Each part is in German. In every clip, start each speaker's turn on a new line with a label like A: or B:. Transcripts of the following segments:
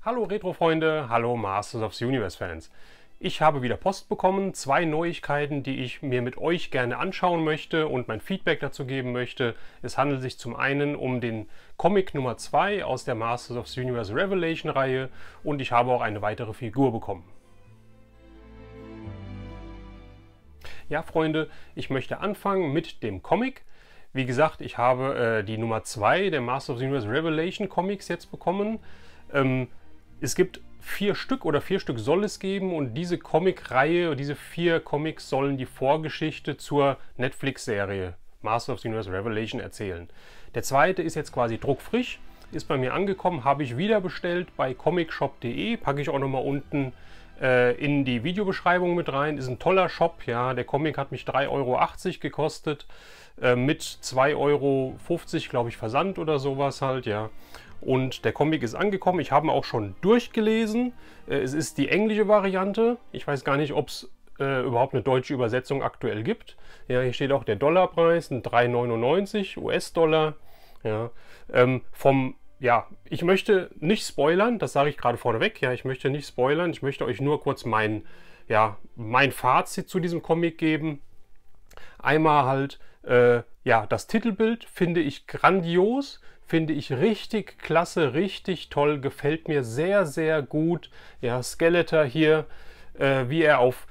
A: Hallo Retro-Freunde, hallo Masters of the Universe-Fans. Ich habe wieder Post bekommen, 2 Neuigkeiten, die ich mir mit euch gerne anschauen möchte und mein Feedback dazu geben möchte. Es handelt sich zum einen um den Comic Nummer 2 aus der Masters of the Universe Revelation-Reihe und ich habe auch eine weitere Figur bekommen. Ja, Freunde, ich möchte anfangen mit dem Comic. Wie gesagt, ich habe die Nummer 2 der Masters of the Universe Revelation Comics jetzt bekommen. Es gibt 4 Stück oder 4 Stück soll es geben und diese Comic-Reihe, diese 4 Comics sollen die Vorgeschichte zur Netflix-Serie Masters of the Universe Revelation erzählen. Der zweite ist jetzt quasi druckfrisch, ist bei mir angekommen, habe ich wieder bestellt bei comicshop.de, packe ich auch nochmal unten in die Videobeschreibung mit rein. Ist ein toller Shop, ja, der Comic hat mich 3,80 € gekostet, mit 2,50 € glaube ich Versand oder sowas halt, ja. Und der Comic ist angekommen, ich habe ihn auch schon durchgelesen. Es ist die englische Variante. Ich weiß gar nicht, ob es überhaupt eine deutsche Übersetzung aktuell gibt. Ja, hier steht auch der Dollarpreis, ein 3,99 US-Dollar. Ja, ja, ich möchte nicht spoilern, das sage ich gerade vorneweg. Ja, ich möchte nicht spoilern, ich möchte euch nur kurz mein Fazit zu diesem Comic geben. Einmal halt, ja, das Titelbild finde ich grandios. Finde ich richtig klasse, richtig toll, gefällt mir sehr, sehr gut. Ja, Skeletor hier, wie er auf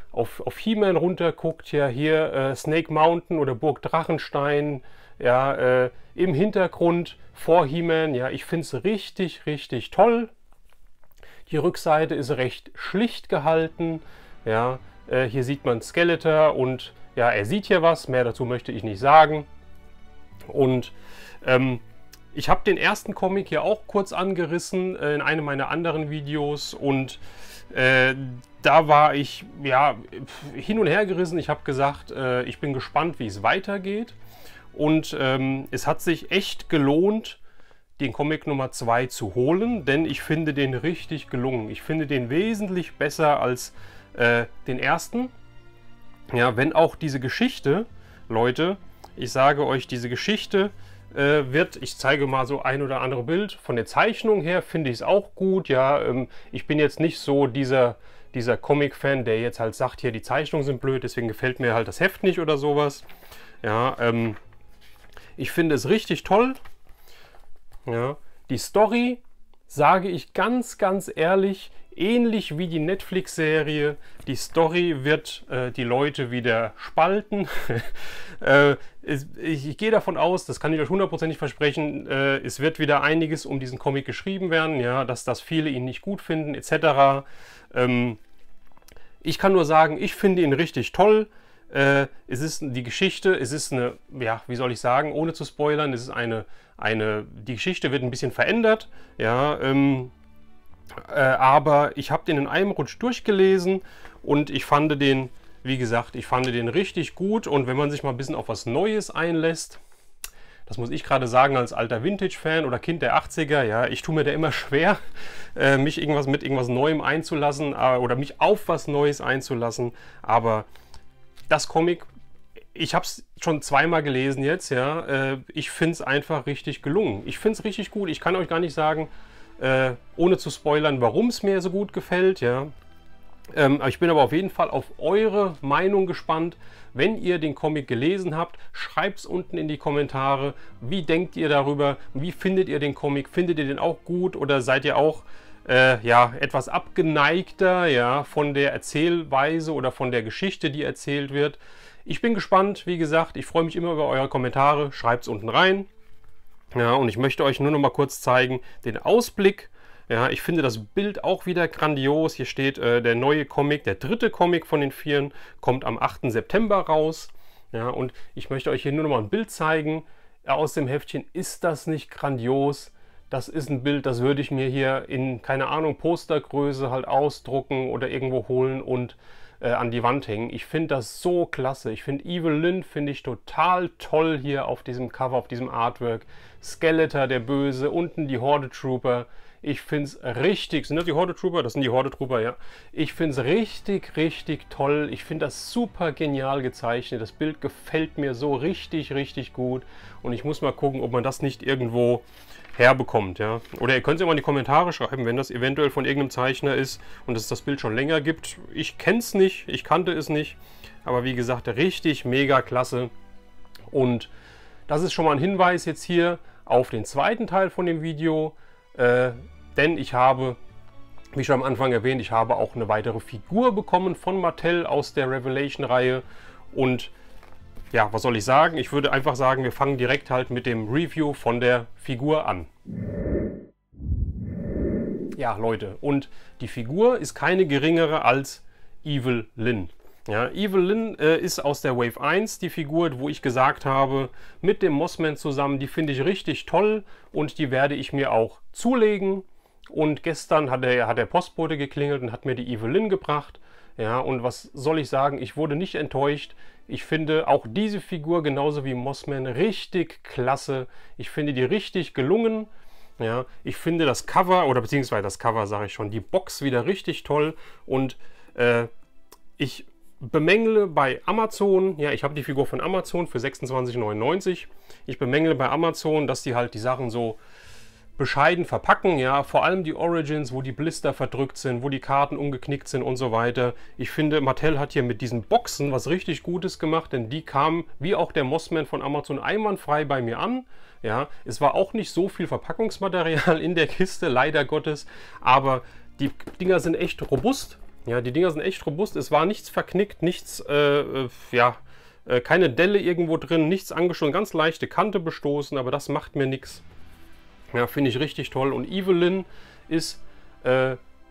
A: He-Man runterguckt, ja, hier Snake Mountain oder Burg Drachenstein, ja, im Hintergrund vor He-Man, ja, ich finde es richtig, richtig toll. Die Rückseite ist recht schlicht gehalten, ja, hier sieht man Skeletor und ja, er sieht hier was, mehr dazu möchte ich nicht sagen. Und ich habe den ersten Comic hier auch kurz angerissen in einem meiner anderen Videos und da war ich ja hin und her gerissen. Ich habe gesagt, ich bin gespannt, wie es weitergeht und es hat sich echt gelohnt, den Comic Nummer 2 zu holen, denn ich finde den richtig gelungen. Ich finde den wesentlich besser als den ersten. Ja, wenn auch diese Geschichte, Leute, ich sage euch, diese Geschichte ich zeige mal so ein oder andere Bild. Von der Zeichnung her finde ich es auch gut. Ja, ich bin jetzt nicht so dieser Comic-Fan, der jetzt halt sagt, hier die Zeichnungen sind blöd, deswegen gefällt mir halt das Heft nicht oder sowas. Ja, ich finde es richtig toll. Ja, die Story, sage ich ganz, ganz ehrlich, ähnlich wie die Netflix-Serie. Die Story wird die Leute wieder spalten. Ich gehe davon aus, das kann ich euch hundertprozentig versprechen, es wird wieder einiges um diesen Comic geschrieben werden, ja, dass das viele ihn nicht gut finden, etc. Ich kann nur sagen, ich finde ihn richtig toll. Es ist die Geschichte, es ist eine, ja, wie soll ich sagen, ohne zu spoilern, es ist die Geschichte wird ein bisschen verändert, ja, aber ich habe den in einem Rutsch durchgelesen und ich fand den, wie gesagt, ich fand den richtig gut und wenn man sich mal ein bisschen auf was Neues einlässt, das muss ich gerade sagen als alter Vintage-Fan oder Kind der 80er, ja, ich tue mir da immer schwer, mich mit irgendwas Neuem einzulassen oder mich auf was Neues einzulassen, aber das Comic, ich habe es schon zweimal gelesen jetzt, ja, ich finde es einfach richtig gelungen. Ich finde es richtig gut, ich kann euch gar nicht sagen, ohne zu spoilern, warum es mir so gut gefällt, ja. Ich bin aber auf jeden Fall auf eure Meinung gespannt. Wenn ihr den Comic gelesen habt, schreibt es unten in die Kommentare. Wie denkt ihr darüber? Wie findet ihr den Comic? Findet ihr den auch gut oder seid ihr auch ja, etwas abgeneigter, ja, von der Erzählweise oder von der Geschichte, die erzählt wird? Ich bin gespannt, wie gesagt, ich freue mich immer über eure Kommentare. Schreibt es unten rein. Ja, und ich möchte euch nur noch mal kurz zeigen, den Ausblick. Ja, ich finde das Bild auch wieder grandios. Hier steht der neue Comic, der 3. Comic von den 4, kommt am 8. September raus. Ja, und ich möchte euch hier nur noch mal ein Bild zeigen aus dem Heftchen. Ist das nicht grandios? Das ist ein Bild, das würde ich mir hier in, keine Ahnung, Postergröße halt ausdrucken oder irgendwo holen und an die Wand hängen. Ich finde das so klasse. Ich finde Evil Lyn finde ich total toll hier auf diesem Cover, auf diesem Artwork. Skeletor, der Böse, unten die Horde Trooper. Ich finde es richtig, sind das die Horde Trooper? Das sind die Horde Trooper, ja. Ich finde es richtig, richtig toll. Ich finde das super genial gezeichnet. Das Bild gefällt mir so richtig, richtig gut. Und ich muss mal gucken, ob man das nicht irgendwo herbekommt, ja. Oder ihr könnt es ja mal in die Kommentare schreiben, wenn das eventuell von irgendeinem Zeichner ist und es das Bild schon länger gibt. Ich kenne es nicht, ich kannte es nicht. Aber wie gesagt, richtig mega klasse. Und das ist schon mal ein Hinweis jetzt hier auf den zweiten Teil von dem Video. Denn ich habe, wie schon am Anfang erwähnt, ich habe auch eine weitere Figur bekommen von Mattel aus der Revelation-Reihe. Und ja, was soll ich sagen? Ich würde einfach sagen, wir fangen direkt halt mit dem Review von der Figur an. Ja, Leute, und die Figur ist keine geringere als Evil Lyn. Ja, Evil Lyn ist aus der Wave 1 die Figur, wo ich gesagt habe, mit dem Mossman zusammen, die finde ich richtig toll und die werde ich mir auch zulegen. Und gestern hat der Postbote geklingelt und hat mir die Evil Lyn gebracht. Ja, und was soll ich sagen, ich wurde nicht enttäuscht. Ich finde auch diese Figur genauso wie Mossman richtig klasse. Ich finde die richtig gelungen. Ja, ich finde das Cover, oder beziehungsweise das Cover sage ich schon, die Box wieder richtig toll. Und ich bemängle bei Amazon, ja, ich habe die Figur von Amazon für 26,99 €. Ich bemängle bei Amazon, dass die halt die Sachen so bescheiden verpacken, ja, vor allem die Origins, wo die Blister verdrückt sind, wo die Karten umgeknickt sind und so weiter. Ich finde, Mattel hat hier mit diesen Boxen was richtig Gutes gemacht, denn die kamen, wie auch der Mossman von Amazon, einwandfrei bei mir an. Ja, es war auch nicht so viel Verpackungsmaterial in der Kiste, leider Gottes, aber die Dinger sind echt robust. Ja, die Dinger sind echt robust. Es war nichts verknickt, nichts, keine Delle irgendwo drin, nichts angestoßen, ganz leichte Kante bestoßen, aber das macht mir nichts. Ja, finde ich richtig toll. Und Evil Lyn ist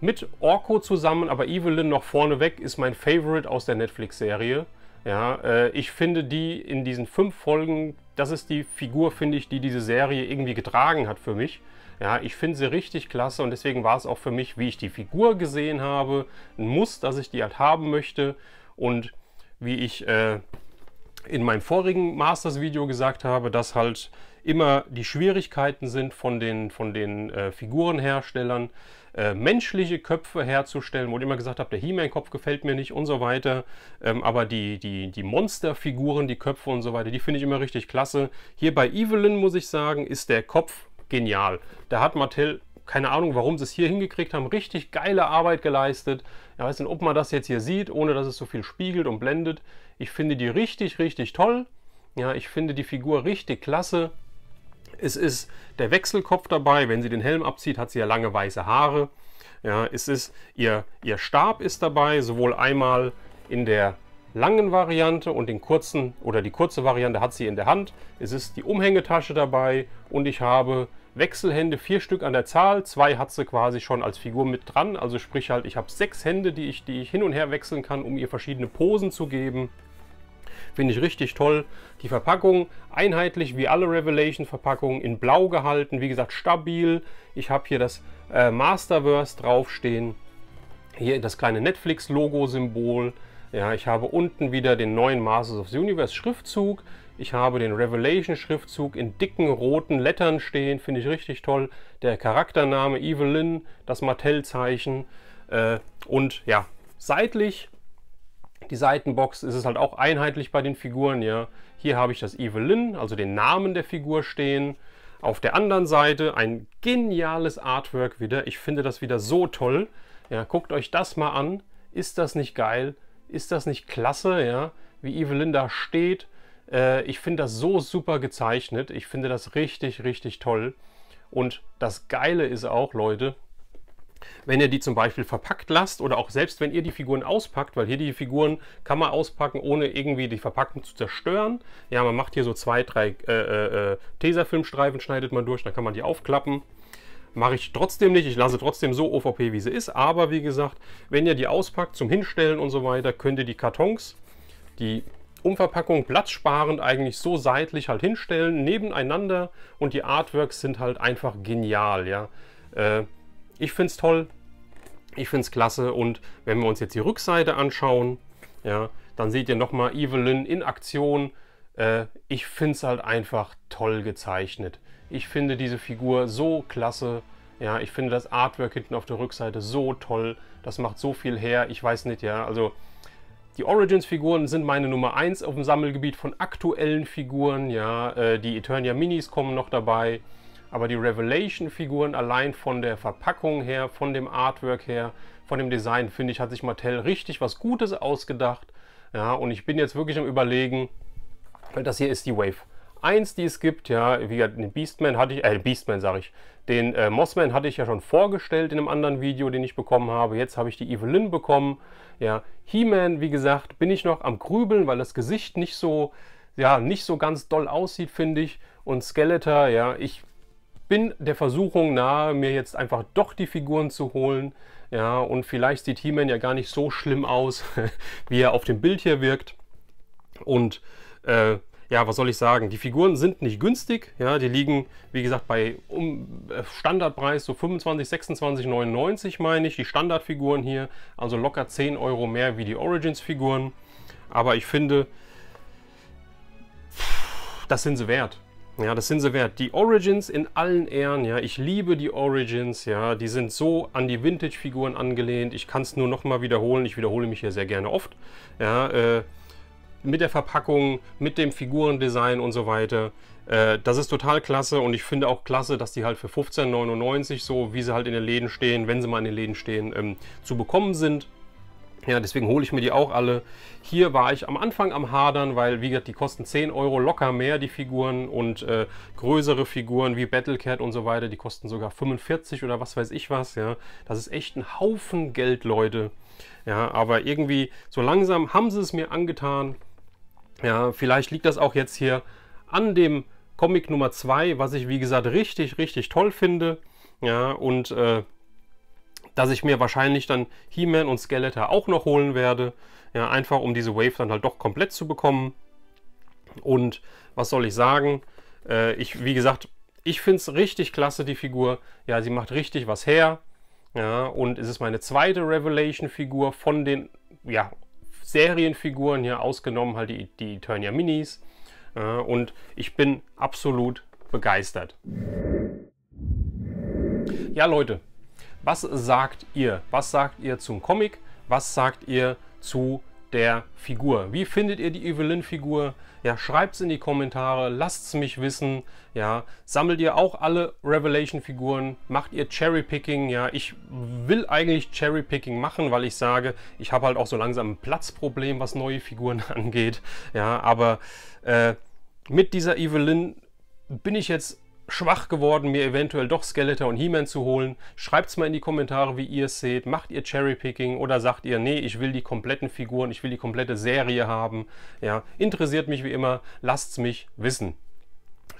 A: mit Orko zusammen, aber Evil Lyn noch vorneweg ist mein Favorite aus der Netflix-Serie. Ja, ich finde die in diesen 5 Folgen, das ist die Figur, finde ich, die diese Serie irgendwie getragen hat für mich. Ja, ich finde sie richtig klasse und deswegen war es auch für mich, wie ich die Figur gesehen habe, ein Muss, dass ich die halt haben möchte. Und wie ich in meinem vorigen Masters-Video gesagt habe, dass halt immer die Schwierigkeiten sind von den Figurenherstellern, menschliche Köpfe herzustellen, wo ich immer gesagt habe, der He-Man-Kopf gefällt mir nicht und so weiter. Aber die Monsterfiguren, die Köpfe und so weiter, die finde ich immer richtig klasse. Hier bei Evil Lyn, muss ich sagen, ist der Kopf genial. Da hat Mattel, keine Ahnung, warum sie es hier hingekriegt haben, richtig geile Arbeit geleistet. Ich weiß nicht, ob man das jetzt hier sieht, ohne dass es so viel spiegelt und blendet. Ich finde die richtig, richtig toll. Ja, ich finde die Figur richtig klasse. Es ist der Wechselkopf dabei. Wenn sie den Helm abzieht, hat sie ja lange weiße Haare. Ja, es ist ihr Stab ist dabei, sowohl einmal in der langen Variante und den kurzen oder die kurze Variante hat sie in der Hand. Es ist die Umhängetasche dabei und ich habe Wechselhände, 4 Stück an der Zahl. 2 hat sie quasi schon als Figur mit dran. Also sprich halt, ich habe 6 Hände, die ich hin und her wechseln kann, um ihr verschiedene Posen zu geben. Finde ich richtig toll. Die Verpackung einheitlich wie alle Revelation-Verpackungen in Blau gehalten. Wie gesagt, stabil. Ich habe hier das Masterverse draufstehen. Hier das kleine Netflix-Logo-Symbol. Ja, ich habe unten wieder den neuen Masters of the Universe Schriftzug. Ich habe den Revelation Schriftzug in dicken roten Lettern stehen. Finde ich richtig toll. Der Charaktername Evil Lyn, das Mattel-Zeichen. Und ja, seitlich, die Seitenbox, ist es halt auch einheitlich bei den Figuren. Ja. Hier habe ich das Evil Lyn, also den Namen der Figur stehen. Auf der anderen Seite ein geniales Artwork wieder. Ich finde das wieder so toll. Ja, guckt euch das mal an. Ist das nicht geil? Ist das nicht klasse, ja? Wie Evil Lyn da steht? Ich finde das so super gezeichnet. Ich finde das richtig, richtig toll. Und das Geile ist auch, Leute, wenn ihr die zum Beispiel verpackt lasst oder auch selbst wenn ihr die Figuren auspackt, weil hier die Figuren kann man auspacken, ohne irgendwie die Verpackung zu zerstören. Ja, man macht hier so 2, 3 Tesafilmstreifen, schneidet man durch, dann kann man die aufklappen. Mache ich trotzdem nicht, ich lasse trotzdem so OVP, wie sie ist. Aber wie gesagt, wenn ihr die auspackt zum Hinstellen und so weiter, könnt ihr die Kartons, die Umverpackung platzsparend eigentlich so seitlich halt hinstellen, nebeneinander. Und die Artworks sind halt einfach genial, ja. Ich finde es toll, ich finde es klasse. Und wenn wir uns jetzt die Rückseite anschauen, ja, dann seht ihr nochmal Evil Lyn in Aktion. Ich finde es halt einfach toll gezeichnet. Ich finde diese Figur so klasse. Ja, ich finde das Artwork hinten auf der Rückseite so toll. Das macht so viel her. Ich weiß nicht, ja. Also die Origins-Figuren sind meine Nummer 1 auf dem Sammelgebiet von aktuellen Figuren. Ja, die Eternia Minis kommen noch dabei. Aber die Revelation-Figuren allein von der Verpackung her, von dem Artwork her, von dem Design, finde ich, hat sich Mattel richtig was Gutes ausgedacht. Ja, und ich bin jetzt wirklich am Überlegen, weil das hier ist die Wave 1, die es gibt. Ja, wie gesagt, den Beastman hatte ich, Beastman sage ich, den Mossman hatte ich ja schon vorgestellt in einem anderen Video, den ich bekommen habe. Jetzt habe ich die Evelyn bekommen. Ja, He-Man, wie gesagt, bin ich noch am Grübeln, weil das Gesicht nicht so, ja, nicht so ganz doll aussieht, finde ich. Und Skeletor, ja, ich bin der Versuchung nahe, mir jetzt einfach doch die Figuren zu holen. Ja, und vielleicht sieht He-Man ja gar nicht so schlimm aus, wie er auf dem Bild hier wirkt. Und ja, was soll ich sagen? Die Figuren sind nicht günstig. Ja, die liegen, wie gesagt, bei Standardpreis so 25, 26,99 meine ich. Die Standardfiguren hier, also locker 10 Euro mehr wie die Origins-Figuren. Aber ich finde, das sind sie wert. Ja, das sind sie wert. Die Origins in allen Ehren, ja, ich liebe die Origins, ja, die sind so an die Vintage-Figuren angelehnt. Ich kann es nur noch mal wiederholen. Ich wiederhole mich hier sehr gerne oft. Ja, mit der Verpackung, mit dem Figurendesign und so weiter. Das ist total klasse und ich finde auch klasse, dass die halt für 15,99 so, wie sie halt in den Läden stehen, wenn sie mal in den Läden stehen, zu bekommen sind. Ja, deswegen hole ich mir die auch alle. Hier war ich am Anfang am Hadern, weil, wie gesagt, die kosten 10 Euro locker mehr, die Figuren. Und größere Figuren wie Battlecat und so weiter, die kosten sogar 45 oder was weiß ich was. Ja, das ist echt ein Haufen Geld, Leute. Ja, aber irgendwie, so langsam haben sie es mir angetan. Ja, vielleicht liegt das auch jetzt hier an dem Comic Nummer 2, was ich, wie gesagt, richtig, richtig toll finde. Ja, und dass ich mir wahrscheinlich dann He-Man und Skeletor auch noch holen werde. Ja, einfach um diese Wave dann halt doch komplett zu bekommen. Und was soll ich sagen? Wie gesagt, ich finde es richtig klasse, die Figur. Ja, sie macht richtig was her. Ja, und es ist meine zweite Revelation-Figur von den, ja, Serienfiguren hier, ausgenommen halt die Eternia Minis. Und ich bin absolut begeistert. Ja, Leute, was sagt ihr? Was sagt ihr zum Comic? Was sagt ihr zu der Figur? Wie findet ihr die Evelyn-Figur? Ja, schreibt es in die Kommentare, lasst es mich wissen. Ja, sammelt ihr auch alle Revelation-Figuren? Macht ihr Cherry-Picking? Ja, ich will eigentlich Cherry-Picking machen, weil ich sage, ich habe halt auch so langsam ein Platzproblem, was neue Figuren angeht. Ja, aber mit dieser Evelyn bin ich jetzt schwach geworden, mir eventuell doch Skeletor und He-Man zu holen. Schreibt es mal in die Kommentare, wie ihr es seht. Macht ihr Cherry-Picking oder sagt ihr, nee, ich will die kompletten Figuren, ich will die komplette Serie haben. Ja, interessiert mich wie immer, lasst es mich wissen.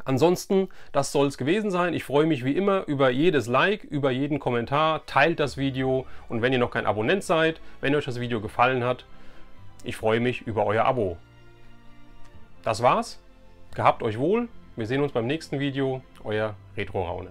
A: Ansonsten, das soll es gewesen sein. Ich freue mich wie immer über jedes Like, über jeden Kommentar. Teilt das Video und wenn ihr noch kein Abonnent seid, wenn euch das Video gefallen hat, ich freue mich über euer Abo. Das war's. Gehabt euch wohl. Wir sehen uns beim nächsten Video. Euer Retro Raune.